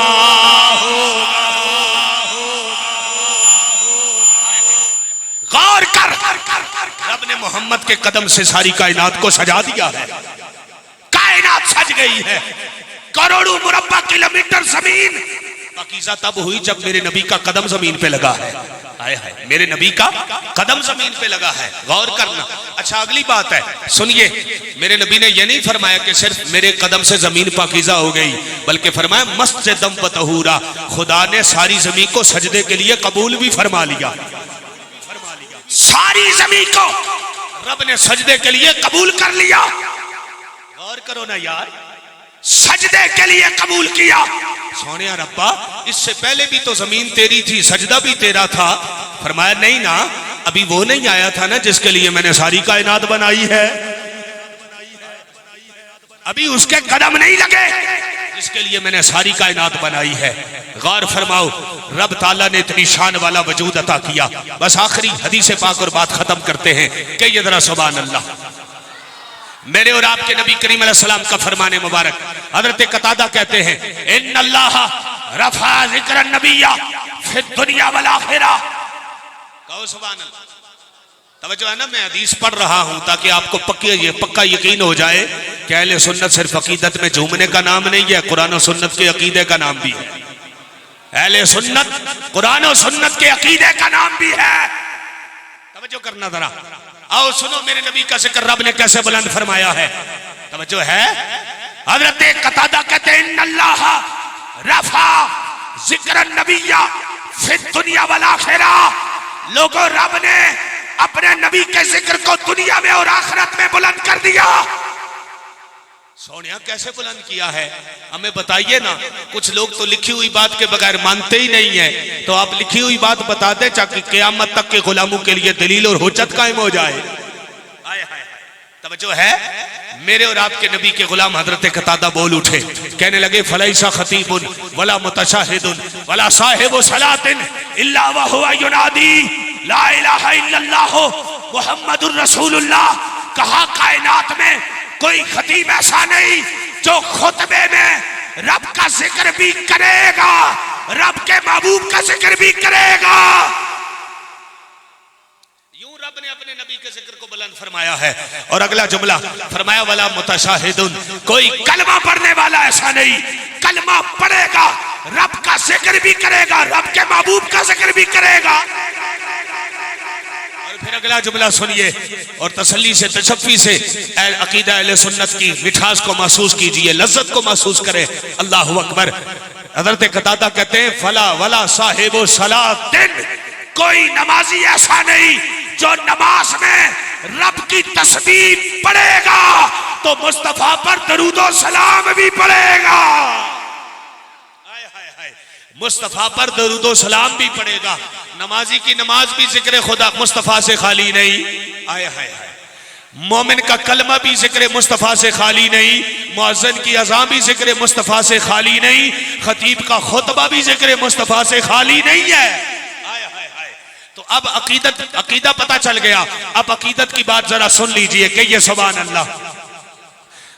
Speaker 1: غور کر, رب نے محمد کے قدم سے ساری کائنات کو سجا دیا ہے. کائنات سج گئی ہے. کروڑوں مربع کلومیٹر زمین پاکیزہ تب ہوئی جب میرے نبی کا قدم زمین پہ لگا ہے. آئے ہے میرے نبی کا قدم زمین پہ لگا ہے. غور کرنا. اچھا اگلی بات ہے سنیے, میرے نبی نے یہ نہیں فرمایا کہ صرف میرے قدم سے زمین پاکیزہ ہو گئی, بلکہ فرمایا مسجدم وطہورا. خدا نے ساری زمین کو سجدے کے لیے قبول بھی فرما لیا. ساری زمین کو رب نے سجدے کے لیے قبول کر لیا. غور کرو نا یار, سجدے کے لیے قبول کیا. سونیا ربا اس سے پہلے بھی تو زمین تیری تھی, سجدہ بھی تیرا تھا. فرمایا نہیں نا, ابھی وہ نہیں آیا تھا نا جس کے لیے میں نے ساری کائنات بنائی ہے. ابھی اس کے قدم نہیں لگے جس کے لیے میں نے ساری کائنات بنائی ہے. غور فرماؤ, رب تعالیٰ نے اتنی شان والا وجود عطا کیا. بس آخری حدیث پاک اور بات ختم کرتے ہیں کہ یہ ذرا سبحان اللہ. میرے اور آپ کے نبی کریم علیہ السلام کا فرمان مبارک, حضرت قتادہ کہتے ہیں ان اللہ رفع ذکر النبی فی الدنیا والآخرہ. کہو سبحان اللہ. توجہ ہے نا, میں حدیث پڑھ رہا ہوں تاکہ آپ کو پکا یقین ہو جائے کہ اہل سنت صرف عقیدت میں جھومنے کا نام نہیں ہے, قرآن و سنت کے عقیدے کا نام بھی ہے. اہل سنت قرآن و سنت کے عقیدے کا نام بھی ہے. توجہ کرنا ذرا. آؤ سنو میرے نبی کا ذکر رب نے کیسے بلند فرمایا ہے. توجہ ہے. حضرت قتادہ کہتے ہیں ان اللہ رفع ذکر النبی فی الدنیا والآخرہ. لوگوں رب نے اپنے نبی کے ذکر کو دنیا میں اور آخرت میں بلند کر دیا. سونیا کیسے بلند کیا ہے ہمیں بتائیے نا. کچھ لوگ تو لکھی ہوئی بات کے بغیر مانتے ہی نہیں ہیں, تو آپ لکھی ہوئی بات بتا دیں تاکہ قیامت تک کے غلاموں کے لیے دلیل اور حجت قائم ہو جائے. توجہ ہے. میرے اور آپ کے نبی کے غلام حضرت قتادہ بول اٹھے, کہنے لگے فلیس خطیب ولا متشاہد ولا صاحب صلاۃ الا وهو ینادی لا الہ الا اللہ محمد الرسول اللہ. کہا کائنات میں کوئی خطیب ایسا نہیں جو خطبے میں رب کا ذکر بھی کرے گا, رب کے محبوب کا ذکر بھی کرے گا. یوں رب نے اپنے نبی کے ذکر کو بلند فرمایا ہے. اور اگلا جملہ فرمایا ولا متشاہد, کوئی کلمہ پڑھنے والا ایسا نہیں, کلمہ پڑھے گا رب کا ذکر بھی کرے گا, رب کے محبوب کا ذکر بھی کرے گا. پھر اگلا جملہ سنیے اور تسلی سے تشفی سے عقیدہ اہل سنت کی مٹھاس کو محسوس کیجئے, لذت کو محسوس کرے. اللہ اکبر. حضرت قتادہ کہتے ہیں فلا ولا صاحب صلاۃ, کوئی نمازی ایسا نہیں جو نماز میں رب کی تسبیح پڑھے گا تو مصطفیٰ پر درود و سلام بھی پڑھے گا. مصطفیٰ پر درود و سلام بھی پڑھے گا. نمازی کی نماز بھی ذکر خدا مصطفیٰ سے خالی نہیں. آئے ہائے ہائے. مومن کا کلمہ بھی ذکر مصطفیٰ سے خالی نہیں, مؤذن کی اذان بھی ذکر مصطفیٰ سے خالی نہیں, خطیب کا خطبہ بھی ذکر مصطفیٰ سے خالی نہیں ہے. تو اب عقیدہ پتہ چل گیا. اب عقیدت کی بات ذرا سن لیجئے کہ یہ سبحان اللہ.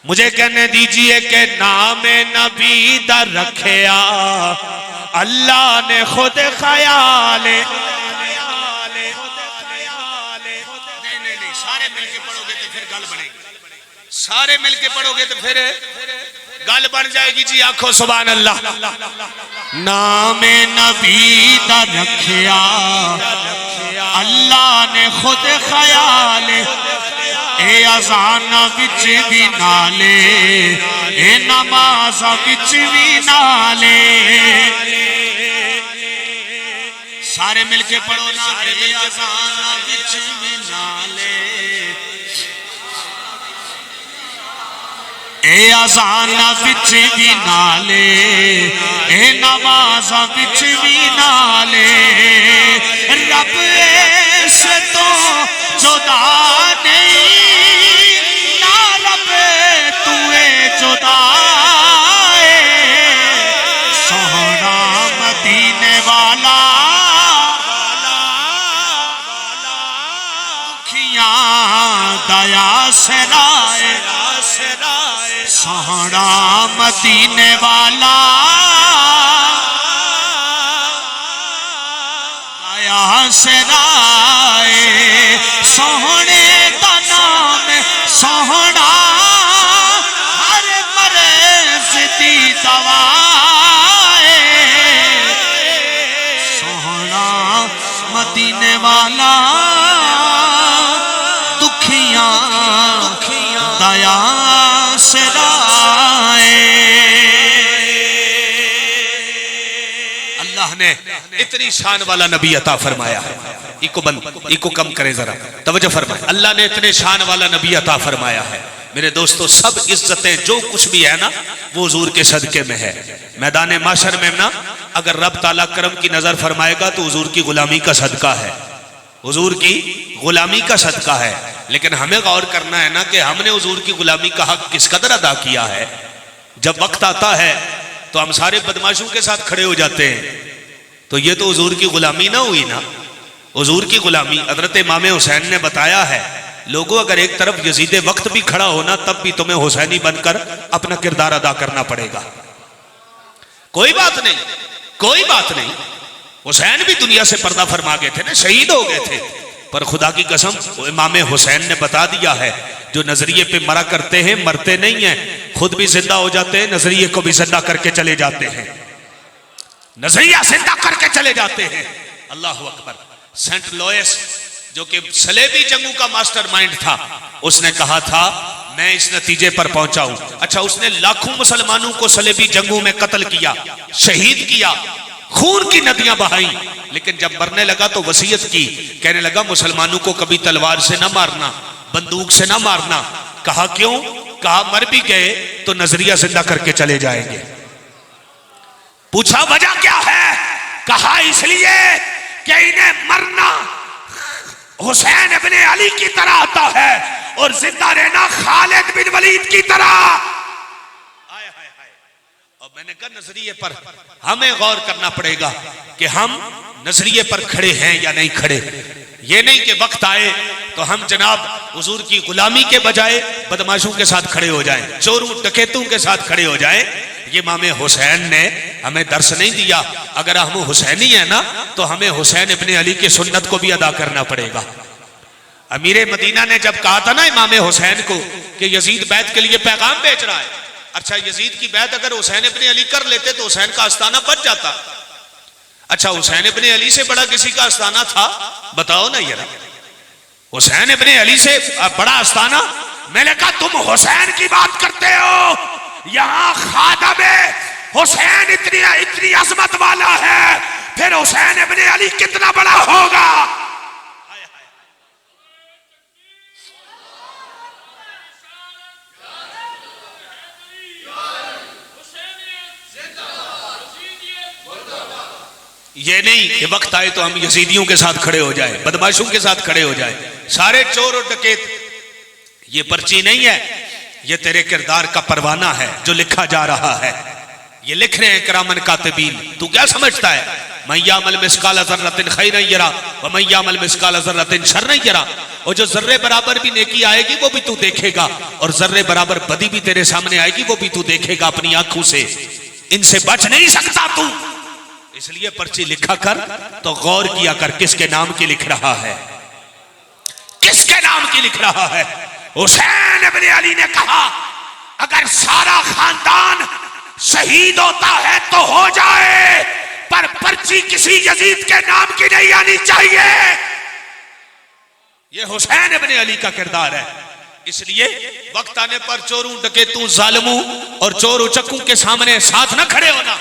Speaker 1: مجھے کہنے دیجئے کہ نام نبی در رکھیا اللہ نے خود خیال. نہیں, سارے مل کے پڑھو گے تو پھر گل بنے گی. سارے مل کے پڑھو گے تو پھر گل بن جائے گی جی، آنکھوں سبحان اللہ۔
Speaker 4: نام نبی دا رکھیا اللہ نے خود خیال، اے اذان وچ بھی نالے اے نماز وچ بھی نالے، سارے مل کے پڑھو نا، اے اذان وچ بھی نالے، اے اذان وچ بھی نالے اے نماز وچ بھی نالے، رب اس تو جدا نہیں، نہ رب تو جدا ہے، سوہنا مدینے والا دکھیاں دیا سرائے، سوہنا مدینے والا دیا سرائے، سوہنے دا نام سوہنا ہر مرض دی دوائے، سوہنا مدینے والا دکھیاں دیا سرائے۔
Speaker 1: اللہ نے اتنی شان والا نبی عطا فرمایا ہے، ایکو کم کرے ذرا توجہ فرمائے، اللہ نے اتنے شان والا نبی عطا فرمایا ہے۔ میرے دوستو سب عزتیں جو کچھ بھی ہے نا وہ حضور کے صدقے میں ہے۔ میدان معاشر میں نا اگر رب تعالیٰ کرم کی نظر فرمائے گا تو حضور کی غلامی کا صدقہ ہے، حضور کی غلامی کا صدقہ ہے۔ لیکن ہمیں غور کرنا ہے نا کہ ہم نے حضور کی غلامی کا حق کس قدر ادا کیا ہے۔ جب وقت آتا ہے تو ہم سارے بدماشوں کے ساتھ کھڑے ہو جاتے ہیں، تو یہ تو حضور کی غلامی نہ ہوئی نا۔ حضور کی غلامی حضرت امام حسین نے بتایا ہے، لوگوں اگر ایک طرف یزید وقت بھی کھڑا ہونا تب بھی تمہیں حسینی بن کر اپنا کردار ادا کرنا پڑے گا۔ کوئی بات نہیں، کوئی بات نہیں، حسین بھی دنیا سے پردہ فرما گئے تھے نا، شہید ہو گئے تھے، پر خدا کی قسم امام حسین نے بتا دیا ہے جو نظریے پہ مرا کرتے ہیں مرتے نہیں ہیں، خود بھی زندہ ہو جاتے ہیں، نظریے کو بھی زندہ کر کے چلے جاتے ہیں، نظریہ زندہ کر کے چلے جاتے ہیں۔ اللہ اکبر۔ سینٹ لوئس جو کہ صلیبی جنگوں کا ماسٹر مائنڈ تھا، اس نے کہا تھا میں اس نتیجے پر پہنچا ہوں۔ اچھا اس نے لاکھوں مسلمانوں کو صلیبی جنگوں میں قتل کیا، شہید کیا، خون کی ندیاں بہائیں، لیکن جب مرنے لگا تو وصیت کی، کہنے لگا مسلمانوں کو کبھی تلوار سے نہ مارنا، بندوق سے نہ مارنا۔ کہا کیوں؟ کہا مر بھی گئے تو نظریہ زندہ کر کے چلے جائیں گے۔ پوچھا وجہ کیا ہے؟ کہا اس لیے کہ انہیں مرنا حسین ابن علی کی طرح آتا ہے اور زندہ رہنا خالد بن ولید کی طرح۔ اور میں نے کہا نظریے پر ہمیں غور کرنا پڑے گا کہ ہم نظریے پر کھڑے ہیں یا نہیں کھڑے۔ یہ نہیں کہ وقت آئے تو ہم جناب حضور کی غلامی کے بجائے بدماشوں کے ساتھ کھڑے ہو جائیں، چوروں ڈکیتوں کے ساتھ کھڑے ہو جائیں۔ یہ امام حسین نے ہمیں درس نہیں دیا۔ اگر ہم حسینی ہیں نا تو ہمیں حسین ابن علی کی سنت کو بھی ادا کرنا پڑے گا۔ امیر مدینہ نے جب کہا تھا نا امام حسین کو کہ یزید بیعت کے لیے پیغام بھیج رہا ہے، اچھا یزید کی بیعت اگر حسین ابن علی کر لیتے تو حسین کا آستانہ بچ جاتا۔ اچھا حسین ابن علی سے بڑا کسی کا آستانہ تھا؟ بتاؤ نا یہ حسین ابن علی سے بڑا آستانہ؟ میں نے کہا تم حسین کی بات کرتے ہو، یہاں خادم حسین اتنی عظمت والا ہے، پھر حسین ابن علی کتنا بڑا ہوگا؟ یہ نہیں کہ وقت آئے تو ہم یزیدیوں کے ساتھ کھڑے ہو جائیں، بدماشوں کے ساتھ کھڑے ہو جائیں، سارے چور اور ڈکیت۔ یہ پرچی نہیں ہے، یہ تیرے کردار کا پروانہ ہے جو لکھا جا رہا ہے۔ یہ لکھ رہے ہیں کرامن کاتبین۔ تو کیا سمجھتا ہے؟ من یعمل مثقال ذرۃ خیرا یرا ومن یعمل مثقال ذرۃ شرا یرا۔ اور جو ذرے برابر بھی نیکی آئے گی وہ بھی تو دیکھے گا، اور ذرے برابر بدی بھی تیرے سامنے آئے گی وہ بھی تو دیکھے گا اپنی آنکھوں سے۔ ان سے بچ نہیں سکتا تو، اس لیے پرچی لکھا کر تو غور کیا کر کس کے نام کی لکھ رہا ہے، کس کے نام کی لکھ رہا ہے۔ حسین ابن علی نے کہا اگر سارا خاندان شہید ہوتا ہے تو ہو جائے، پر پرچی کسی یزید کے نام کی نہیں آنی چاہیے۔ یہ حسین ابن علی کا کردار ہے۔ اس لیے وقت آنے پر چوروں ڈکیتوں ظالموں اور چور اچکوں کے سامنے ساتھ نہ کھڑے ہونا،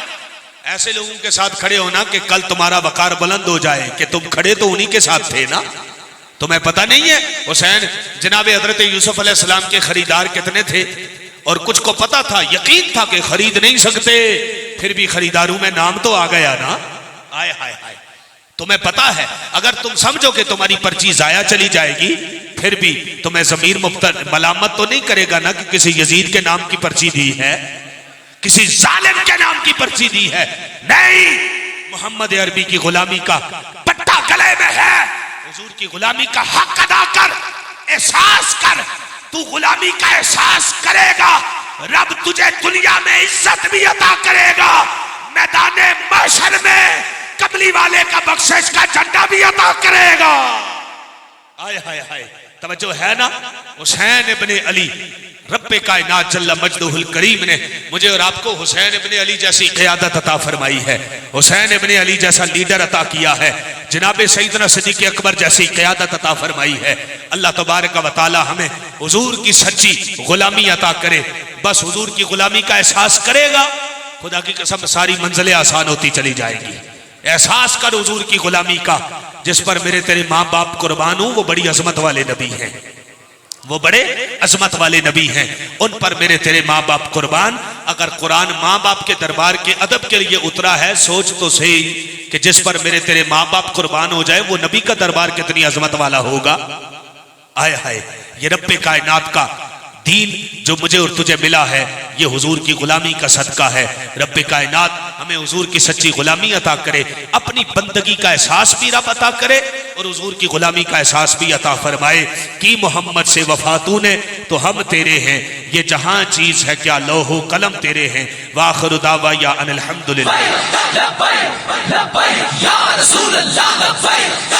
Speaker 1: ایسے لوگوں کے ساتھ کھڑے ہونا کہ کل تمہارا وقار بلند ہو جائے کہ تم کھڑے تو انہی کے ساتھ تھے نا۔ تمہیں پتہ نہیں ہے حسین جناب حضرت یوسف علیہ السلام کے خریدار کتنے تھے، اور کچھ کو پتا تھا، یقین تھا کہ خرید نہیں سکتے، پھر بھی خریداروں میں نام تو آ گیا نا۔ آئے ہائے ہائے، تمہیں پتا ہے اگر تم سمجھو کہ تمہاری پرچی ضائع چلی جائے گی، پھر بھی تمہیں ضمیر ملامت تو نہیں کرے گا نا کہ کسی یزید کے نام کی پرچی دی ہے، کسی ظالم کے نام کی پرچی دی ہے۔ نہیں، محمد عربی کی غلامی کا پٹا گلے میں ہے، حضور کی غلامی کا حق ادا کر، احساس کر۔ تو غلامی کا احساس کرے گا، رب تجھے دنیا میں عزت بھی عطا کرے گا، میدان محشر میں کملی والے کا بخشش کا جھنڈا بھی عطا کرے گا۔ آئے ہائے ہائے، توجہ ہے نا؟ حسین ابن علی، رب کائنات جل مجدہ الکریم نے مجھے اور آپ کو حسین ابن علی جیسی قیادت عطا فرمائی ہے، حسین ابن علی جیسا لیڈر عطا کیا ہے، جناب سیدنا صدیق اکبر جیسی قیادت عطا فرمائی ہے۔ اللہ تبارک و تعالی ہمیں حضور کی سچی غلامی عطا کرے۔ بس حضور کی غلامی کا احساس کرے گا، خدا کی قسم ساری منزلیں آسان ہوتی چلی جائیں گی۔ احساس کر حضور کی غلامی کا، جس پر میرے تیرے ماں باپ قربان ہوں، وہ بڑی عظمت والے نبی ہیں، وہ بڑے عظمت والے نبی ہیں، ان پر میرے تیرے ماں باپ قربان۔ اگر قرآن ماں باپ کے دربار کے ادب کے لیے اترا ہے، سوچ تو صحیح کہ جس پر میرے تیرے ماں باپ قربان ہو جائے وہ نبی کا دربار کتنی عظمت والا ہوگا۔ آئے ہائے، یہ رب کائنات کا دین جو مجھے اور تجھے ملا ہے، یہ حضور کی غلامی کا صدقہ ہے۔ رب کائنات ہمیں حضور کی سچی غلامی عطا کرے، اپنی بندگی کا احساس بھی رب عطا کرے اور حضور کی غلامی کا احساس بھی عطا فرمائے۔ کی محمد سے وفا تو نے تو ہم تیرے ہیں، یہ جہاں چیز ہے کیا لوح و قلم تیرے ہیں۔ وآخر دعوایا ان الحمدللہ۔
Speaker 3: لبیک لبیک یا رسول اللہ لبیک